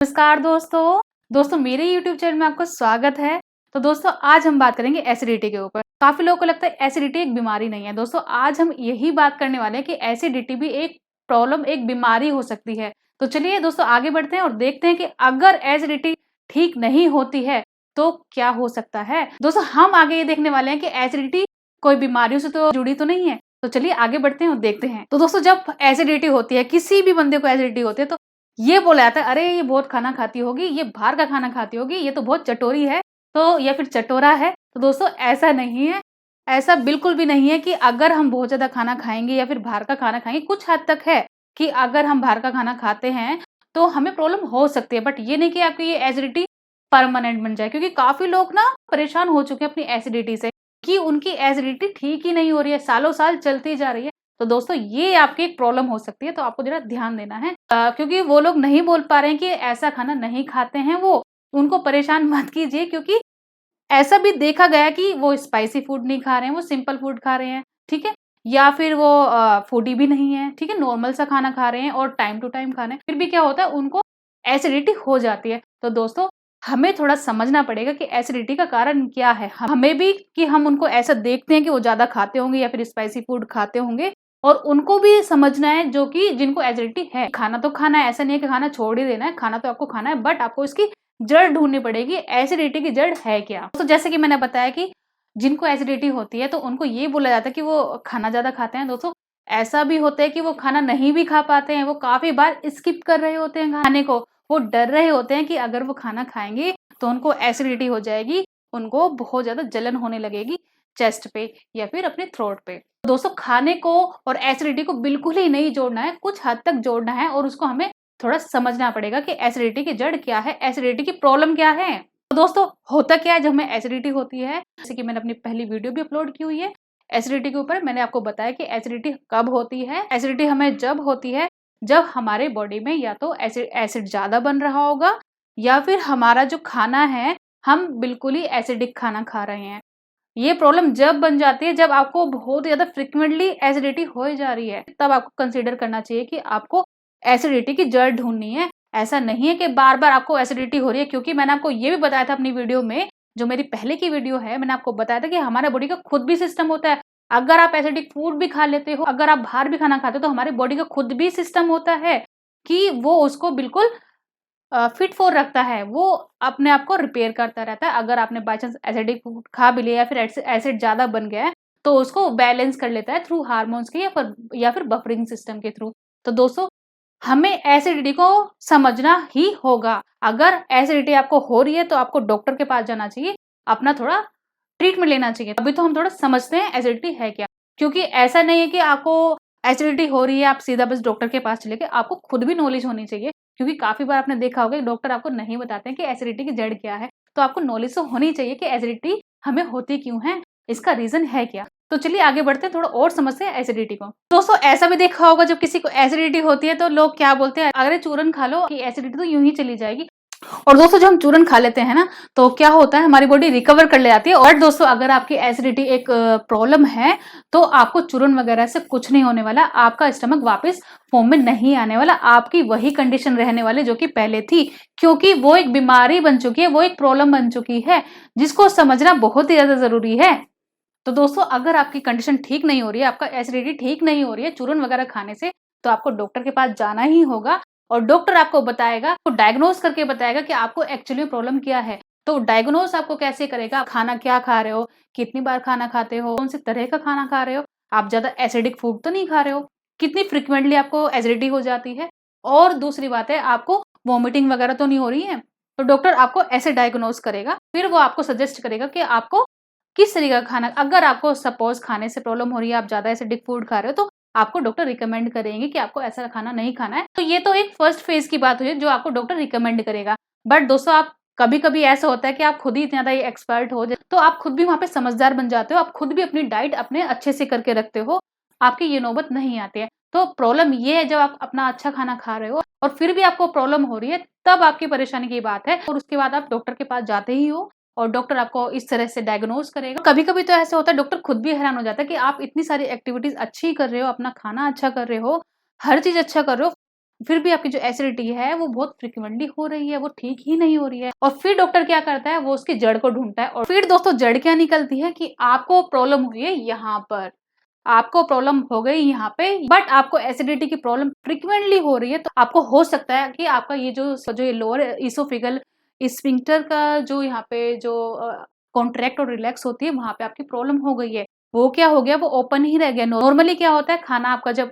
नमस्कार दोस्तों मेरे YouTube चैनल में आपका स्वागत है। तो दोस्तों आज हम बात करेंगे एसिडिटी के ऊपर। काफी लोगों को लगता है एसिडिटी एक बीमारी नहीं है। दोस्तों आज हम यही बात करने वाले हैं कि एसिडिटी भी एक प्रॉब्लम, एक बीमारी हो सकती है। तो चलिए दोस्तों आगे बढ़ते हैं और देखते हैं कि अगर एसिडिटी ठीक नहीं होती है तो क्या हो सकता है। दोस्तों हम आगे ये देखने वाले हैं कि एसिडिटी कोई बीमारियों से तो जुड़ी तो नहीं है। तो चलिए आगे बढ़ते हैं और देखते हैं। तो दोस्तों जब एसिडिटी होती है, किसी भी बंदे को एसिडिटी होती है तो ये बोला जाता है अरे ये बहुत खाना खाती होगी, ये बाहर का खाना खाती होगी, ये तो बहुत चटोरी है तो या फिर चटोरा है। तो दोस्तों ऐसा नहीं है, ऐसा बिल्कुल भी नहीं है कि अगर हम बहुत ज्यादा खाना खाएंगे या फिर बाहर का खाना खाएंगे। कुछ हद तक है कि अगर हम बाहर का खाना खाते हैं तो हमें प्रॉब्लम हो सकती है, बट ये नहीं कि आपकी ये एसिडिटी परमानेंट बन जाए। क्योंकि काफी लोग ना परेशान हो चुके हैं अपनी एसिडिटी से कि उनकी एसिडिटी ठीक ही नहीं हो रही है, सालों साल चलती जा रही है। तो दोस्तों ये आपकी एक प्रॉब्लम हो सकती है, तो आपको जरा ध्यान देना है। क्योंकि वो लोग नहीं बोल पा रहे हैं कि ऐसा खाना नहीं खाते हैं, वो उनको परेशान मत कीजिए। क्योंकि ऐसा भी देखा गया कि वो स्पाइसी फूड नहीं खा रहे हैं, वो सिंपल फूड खा रहे हैं, ठीक है, या फिर वो फूडी भी नहीं है, ठीक है, नॉर्मल सा खाना खा रहे हैं और टाइम टू टाइम खा रहे हैं, फिर भी क्या होता है उनको एसिडिटी हो जाती है। तो दोस्तों हमें थोड़ा समझना पड़ेगा कि एसिडिटी का कारण क्या है। हमें भी कि हम उनको ऐसा देखते हैं कि वो ज्यादा खाते होंगे या फिर स्पाइसी फूड खाते होंगे, और उनको भी समझना है जो कि जिनको एसिडिटी है। खाना तो खाना है, ऐसा नहीं है कि खाना छोड़ ही देना है, खाना तो आपको खाना है, बट आपको इसकी जड़ ढूंढनी पड़ेगी। एसिडिटी की जड़ है क्या। तो जैसे कि मैंने बताया कि जिनको एसिडिटी होती है तो उनको ये बोला जाता है कि वो खाना ज्यादा खाते हैं। दोस्तों ऐसा भी होता है कि वो खाना नहीं भी खा पाते हैं, वो काफी बार स्किप कर रहे होते हैं खाने को। वो डर रहे होते हैं कि अगर वो खाना खाएंगे तो उनको एसिडिटी हो जाएगी, उनको बहुत ज्यादा जलन होने लगेगी चेस्ट पे या फिर अपने थ्रोट पे। दोस्तों खाने को और एसिडिटी को बिल्कुल ही नहीं जोड़ना है, कुछ हद तक जोड़ना है, और उसको हमें थोड़ा समझना पड़ेगा कि एसिडिटी की जड़ क्या है, एसिडिटी की प्रॉब्लम क्या है। तो दोस्तों होता क्या है जब हमें एसिडिटी होती है, जैसे कि मैंने अपनी पहली वीडियो भी अपलोड की हुई है एसिडिटी के ऊपर। मैंने आपको बताया कि एसिडिटी कब होती है। एसिडिटी हमें जब होती है जब हमारे बॉडी में या तो एसिड ज्यादा बन रहा होगा, या फिर हमारा जो खाना है हम बिल्कुल ही एसिडिक खाना खा रहे हैं। ये प्रॉब्लम जब बन जाती है जब आपको बहुत ज्यादा फ्रिक्वेंटली एसिडिटी हो जा रही है, तब आपको कंसीडर करना चाहिए कि आपको एसिडिटी की जड़ ढूंढनी है। ऐसा नहीं है कि बार बार आपको एसिडिटी हो रही है, क्योंकि मैंने आपको ये भी बताया था अपनी वीडियो में, जो मेरी पहले की वीडियो है, मैंने आपको बताया था कि हमारे बॉडी का खुद भी सिस्टम होता है। अगर आप एसिडिक फूड भी खा लेते हो, अगर आप बाहर भी खाना खाते हो, तो हमारे बॉडी का खुद भी सिस्टम होता है कि वो उसको बिल्कुल फिट फॉर रखता है, वो अपने आप को रिपेयर करता रहता है। अगर आपने बाई चांस एसिडिक फूड खा भी लिया या फिर एसिड ज्यादा बन गया है तो उसको बैलेंस कर लेता है थ्रू हार्मोन्स के या फिर बफरिंग सिस्टम के थ्रू। तो दोस्तों हमें एसिडिटी को समझना ही होगा। अगर एसिडिटी आपको हो रही है तो आपको डॉक्टर के पास जाना चाहिए, अपना थोड़ा ट्रीटमेंट लेना चाहिए। अभी तो हम थोड़ा समझते हैं एसिडिटी है क्या। क्योंकि ऐसा नहीं है कि आपको एसिडिटी हो रही है आप सीधा बस डॉक्टर के पास चले गए, आपको खुद भी नॉलेज होनी चाहिए। क्योंकि काफी बार आपने देखा होगा डॉक्टर आपको नहीं बताते हैं कि एसिडिटी की जड़ क्या है। तो आपको नॉलेज तो होनी चाहिए कि एसिडिटी हमें होती क्यों है, इसका रीजन है क्या। तो चलिए आगे बढ़ते हैं, थोड़ा और समझते हैं एसिडिटी को। दोस्तों ऐसा भी देखा होगा जब किसी को एसिडिटी होती है तो लोग क्या बोलते हैं, अगर चूरन खा लो कि एसिडिटी तो यूं ही चली जाएगी। और दोस्तों जब हम चूरन खा लेते हैं ना तो क्या होता है, हमारी बॉडी रिकवर कर ले जाती है। और दोस्तों अगर आपकी एसिडिटी एक प्रॉब्लम है तो आपको चूरन वगैरह से कुछ नहीं होने वाला, आपका स्टमक वापस फॉर्म में नहीं आने वाला, आपकी वही कंडीशन रहने वाली जो कि पहले थी। क्योंकि वो एक बीमारी बन चुकी है, वो एक प्रॉब्लम बन चुकी है जिसको समझना बहुत ही ज्यादा जरूरी है। तो दोस्तों अगर आपकी कंडीशन ठीक नहीं हो रही है, आपका एसिडिटी ठीक नहीं हो रही है चूरन वगैरह खाने से, तो आपको डॉक्टर के पास जाना ही होगा। और डॉक्टर आपको बताएगा, तो डायग्नोज करके बताएगा कि आपको एक्चुअली प्रॉब्लम क्या है। तो डायग्नोज आपको कैसे करेगा, खाना क्या खा रहे हो, कितनी बार खाना खाते हो, कौन से तरह का खाना खा रहे हो, आप ज्यादा एसिडिक फूड तो नहीं खा रहे हो, कितनी फ्रिक्वेंटली आपको एसिडिटी हो जाती है, और दूसरी बात है आपको वॉमिटिंग वगैरह तो नहीं हो रही है। तो डॉक्टर आपको ऐसे डायग्नोज करेगा, फिर वो आपको सजेस्ट करेगा कि आपको किस तरीके का खाना। अगर आपको सपोज खाने से प्रॉब्लम हो रही है, आप ज्यादा एसिडिक फूड खा रहे हो, तो आपको डॉक्टर रिकमेंड करेंगे कि आपको ऐसा खाना नहीं खाना है। तो ये तो एक फर्स्ट फेज की बात हुई जो आपको डॉक्टर रिकमेंड करेगा। बट दोस्तों आप कभी कभी ऐसा होता है कि आप खुद ही इतना ज्यादा एक्सपर्ट हो तो आप खुद भी वहां पे समझदार बन जाते हो, आप खुद भी अपनी डाइट अपने अच्छे से करके रखते हो, आपकी ये नौबत नहीं आती है। तो प्रॉब्लम ये है जब आप अपना अच्छा खाना खा रहे हो और फिर भी आपको प्रॉब्लम हो रही है, तब आपकी परेशानी की बात है, और उसके बाद आप डॉक्टर के पास जाते ही हो और डॉक्टर आपको इस तरह से डायग्नोज करेगा। कभी कभी तो ऐसा होता है डॉक्टर खुद भी हैरान हो जाता है कि आप इतनी सारी एक्टिविटीज अच्छी कर रहे हो, अपना खाना अच्छा कर रहे हो, हर चीज अच्छा कर रहे हो, फिर भी आपकी जो एसिडिटी है वो बहुत फ्रिक्वेंटली हो रही है, वो ठीक ही नहीं हो रही है। और फिर डॉक्टर क्या करता है, वो उसकी जड़ को ढूंढता है। और फिर दोस्तों जड़ क्या निकलती है कि आपको प्रॉब्लम हुई है यहाँ पर, आपको प्रॉब्लम हो गई यहाँ पे, बट आपको एसिडिटी की प्रॉब्लम फ्रिक्वेंटली हो रही है। तो आपको हो सकता है कि आपका ये लोअर इसोफेगल स्फिंक्टर का जो यहाँ पे जो कॉन्ट्रैक्ट और रिलैक्स होती है, वहां पे आपकी प्रॉब्लम हो गई है। वो क्या हो गया, वो ओपन ही रह गया। नॉर्मली क्या होता है, खाना आपका जब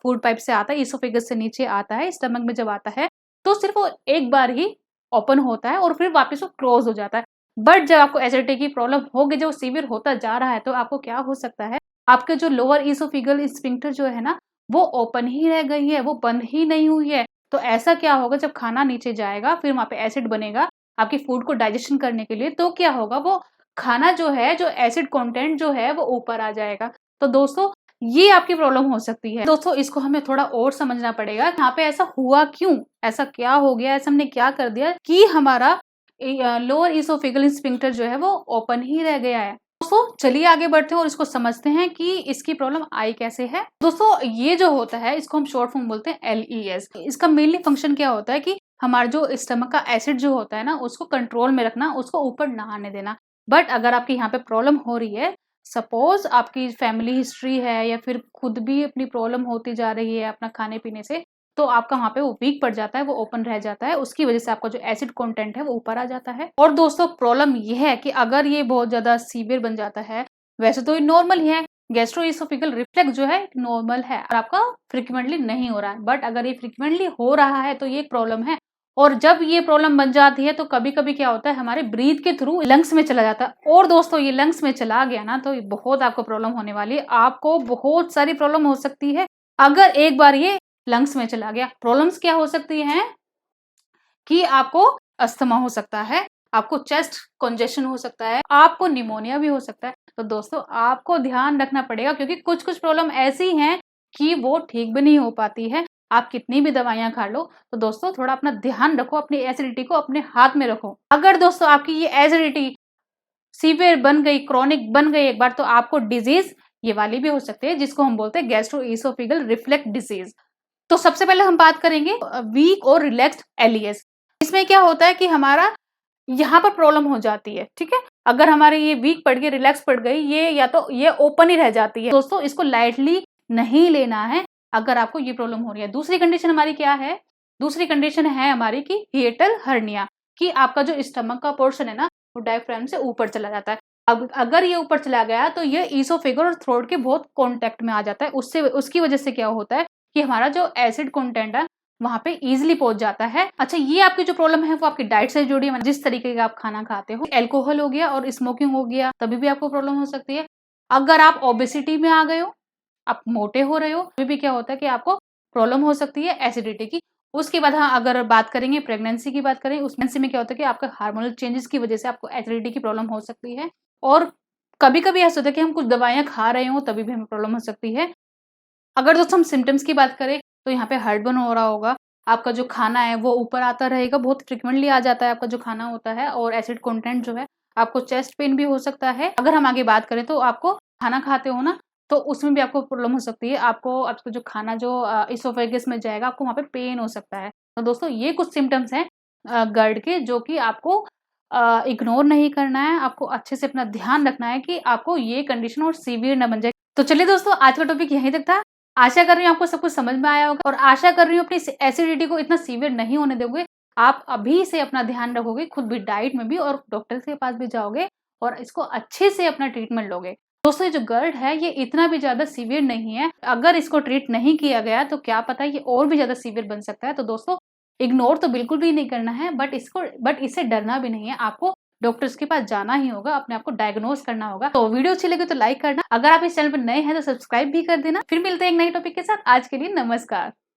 फूड पाइप से आता है, इसोफेगस से नीचे आता है, स्टमक में जब आता है, तो सिर्फ वो एक बार ही ओपन होता है और फिर वापस वो क्लोज हो जाता है। बट जब आपको एसिडिटी की प्रॉब्लम हो गई, जो सीवियर होता जा रहा है, तो आपको क्या हो सकता है, आपके जो लोअर इसोफेगल स्फिंक्टर जो है ना, वो ओपन ही रह गई है, वो बंद ही नहीं हुई है। तो ऐसा क्या होगा, जब खाना नीचे जाएगा, फिर वहां पे एसिड बनेगा आपकी फूड को डाइजेशन करने के लिए, तो क्या होगा, वो खाना जो है, जो एसिड कंटेंट जो है, वो ऊपर आ जाएगा। तो दोस्तों ये आपकी प्रॉब्लम हो सकती है। दोस्तों इसको हमें थोड़ा और समझना पड़ेगा, यहाँ पे ऐसा हुआ क्यों, ऐसा क्या हो गया, ऐसा हमने क्या कर दिया कि हमारा लोअर इसोफेगल स्फिंक्टर जो है वो ओपन ही रह गया है। दोस्तों चलिए आगे बढ़ते हैं और इसको समझते हैं कि इसकी प्रॉब्लम आई कैसे है। दोस्तों ये जो होता है, इसको हम शॉर्ट फॉर्म बोलते हैं LES। इसका मेनली फंक्शन क्या होता है कि हमारा जो स्टमक का एसिड जो होता है ना, उसको कंट्रोल में रखना, उसको ऊपर ना आने देना। बट अगर आपकी यहाँ पे प्रॉब्लम हो रही है, सपोज आपकी फैमिली हिस्ट्री है या फिर खुद भी अपनी प्रॉब्लम होती जा रही है अपना खाने पीने से, तो आपका वहां पे वो वीक पड़ जाता है, वो ओपन रह जाता है, उसकी वजह से आपका जो एसिड कंटेंट है वो ऊपर आ जाता है। और दोस्तों प्रॉब्लम ये है कि अगर ये बहुत ज्यादा सीवियर बन जाता है, वैसे तो ये नॉर्मल ही है, गैस्ट्रोइसोफेगल रिफ्लेक्स जो है नॉर्मल है और आपका फ्रिक्वेंटली नहीं हो रहा है। बट अगर ये फ्रिक्वेंटली हो रहा है तो ये एक प्रॉब्लम है। और जब ये प्रॉब्लम बन जाती है तो कभी कभी क्या होता है, हमारे ब्रीथ के थ्रू लंग्स में चला जाता है। और दोस्तों ये लंग्स में चला गया ना, तो बहुत आपको प्रॉब्लम होने वाली है, आपको बहुत सारी प्रॉब्लम हो सकती है अगर एक बार ये लंग्स में चला गया। प्रॉब्लम्स क्या हो सकती हैं कि आपको अस्थमा हो सकता है, आपको चेस्ट कंजेशन हो सकता है, आपको निमोनिया भी हो सकता है। तो दोस्तों आपको ध्यान रखना पड़ेगा, क्योंकि कुछ कुछ प्रॉब्लम ऐसी हैं कि वो ठीक भी नहीं हो पाती है, आप कितनी भी दवाइयां खा लो। तो दोस्तों थोड़ा अपना ध्यान रखो, अपनी एसिडिटी को अपने हाथ में रखो। अगर दोस्तों आपकी ये एसिडिटी सीवियर बन गई, क्रॉनिक बन गई एक बार, तो आपको डिजीज ये वाली भी हो सकती है, जिसको हम बोलते हैं गैस्ट्रोइसोफेगल रिफ्लेक्स डिजीज। तो सबसे पहले हम बात करेंगे वीक और रिलैक्स्ड LES। इसमें क्या होता है कि हमारा यहाँ पर प्रॉब्लम हो जाती है, ठीक है। अगर हमारे ये वीक पड़ गई, रिलैक्स पड़ गई, ये या तो ये ओपन ही रह जाती है। दोस्तों इसको लाइटली नहीं लेना है अगर आपको ये प्रॉब्लम हो रही है। दूसरी कंडीशन हमारी क्या है, दूसरी कंडीशन है हमारी की हिएटल हर्निया, कि आपका जो स्टमक का पोर्शन है ना, वो डायफ्राम से ऊपर चला जाता है। अब अगर ये ऊपर चला गया तो ये ईसोफेगल और थ्रोट के बहुत कांटेक्ट में आ जाता है। उससे उसकी वजह से क्या होता है कि हमारा जो एसिड कंटेंट है वहां पे इजीली पहुंच जाता है। अच्छा ये आपकी जो प्रॉब्लम है वो आपकी डाइट से जुड़ी है, जिस तरीके का आप खाना खाते हो। अल्कोहल हो गया और स्मोकिंग हो गया, तभी भी आपको प्रॉब्लम हो सकती है। अगर आप ओबेसिटी में आ गए हो, आप मोटे हो रहे हो, तभी भी क्या होता है कि आपको प्रॉब्लम हो सकती है एसिडिटी की। उसके बाद हाँ, अगर बात करेंगे प्रेगनेंसी की बात करें, उस प्रेगनेंसी में क्या होता है कि आपका हार्मोनल चेंजेस की वजह से आपको एसिडिटी की प्रॉब्लम हो सकती है। और कभी कभी ऐसा होता है कि हम कुछ दवाइयां खा रहे हो तभी भी हमें प्रॉब्लम हो सकती है। अगर दोस्तों हम सिम्टम्स की बात करें तो यहाँ पे हार्टबर्न हो रहा होगा, आपका जो खाना है वो ऊपर आता रहेगा, बहुत फ्रिक्वेंटली आ जाता है आपका जो खाना होता है, और एसिड कंटेंट जो है, आपको चेस्ट पेन भी हो सकता है। अगर हम आगे बात करें तो आपको खाना खाते हो ना, तो उसमें भी आपको प्रॉब्लम हो सकती है। आपको आपका जो खाना जो इसोफेगस में जाएगा, आपको वहाँ पे पेन हो सकता है। तो दोस्तों ये कुछ सिम्टम्स हैं गर्ड के, जो कि आपको इग्नोर नहीं करना है, आपको अच्छे से अपना ध्यान रखना है कि आपको ये कंडीशन और सीवियर न बन जाए। तो चलिए दोस्तों आज का टॉपिक यहीं तक था। आशा कर रही हूँ आपको सब कुछ समझ में आया होगा, और आशा कर रही हूँ अपनी एसिडिटी को इतना सीवियर नहीं होने दोगे। आप अभी से अपना ध्यान रखोगे, खुद भी डाइट में भी, और डॉक्टर के पास भी जाओगे और इसको अच्छे से अपना ट्रीटमेंट लोगे। दोस्तों ये जो गर्ड है ये इतना भी ज्यादा सीवियर नहीं है, अगर इसको ट्रीट नहीं किया गया तो क्या पता ये और भी ज्यादा सीवियर बन सकता है। तो दोस्तों इग्नोर तो बिल्कुल भी नहीं करना है, बट इससे डरना भी नहीं है। आपको डॉक्टर्स के पास जाना ही होगा, अपने आप को डायग्नोज करना होगा। तो वीडियो अच्छी लगी तो लाइक करना, अगर आप इस चैनल पर नए हैं तो सब्सक्राइब भी कर देना। फिर मिलते हैं एक नए टॉपिक के साथ। आज के लिए नमस्कार।